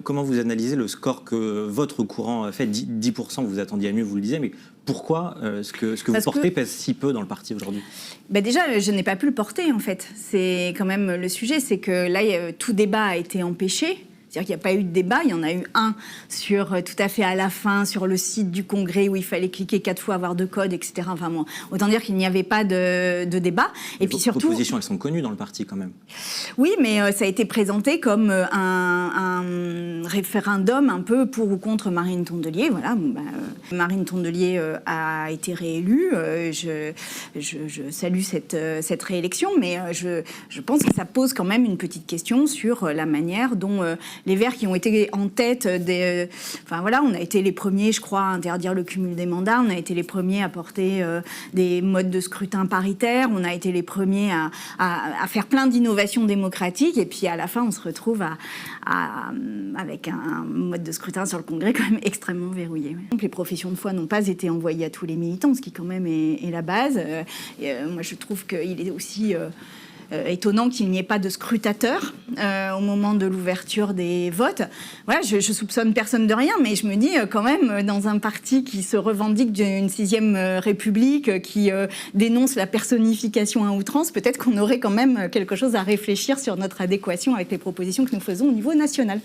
comment vous analysez le score que votre courant a fait, 10%, vous attendiez à mieux, vous le disiez, mais pourquoi ce que vous portez pèse si peu dans le parti aujourd'hui? Déjà, je n'ai pas pu le porter, en fait. C'est quand même le sujet, c'est que là, tout débat a été empêché. C'est-à-dire qu'il n'y a pas eu de débat, il y en a eu un tout à fait à la fin, sur le site du Congrès, où il fallait cliquer 4 fois, avoir 2 codes, etc. Enfin, bon, autant dire qu'il n'y avait pas de débat. Et puis surtout... Vos positions, elles sont connues dans le parti, quand même. Oui, mais ça a été présenté comme un référendum un peu pour ou contre Marine Tondelier. Voilà, Marine Tondelier a été réélue. Je salue cette réélection, mais je pense que ça pose quand même une petite question sur la manière dont... les Verts qui ont été en tête enfin voilà, on a été les premiers, je crois, à interdire le cumul des mandats. On a été les premiers à porter des modes de scrutin paritaires. On a été les premiers à faire plein d'innovations démocratiques. Et puis à la fin, on se retrouve avec un mode de scrutin sur le Congrès quand même extrêmement verrouillé. Donc les professions de foi n'ont pas été envoyées à tous les militants, ce qui quand même est la base. Moi, je trouve qu'il est aussi... étonnant qu'il n'y ait pas de scrutateurs au moment de l'ouverture des votes. Voilà, je soupçonne personne de rien, mais je me dis quand même, dans un parti qui se revendique d'une 6e République, qui dénonce la personnification à outrance, peut-être qu'on aurait quand même quelque chose à réfléchir sur notre adéquation avec les propositions que nous faisons au niveau national.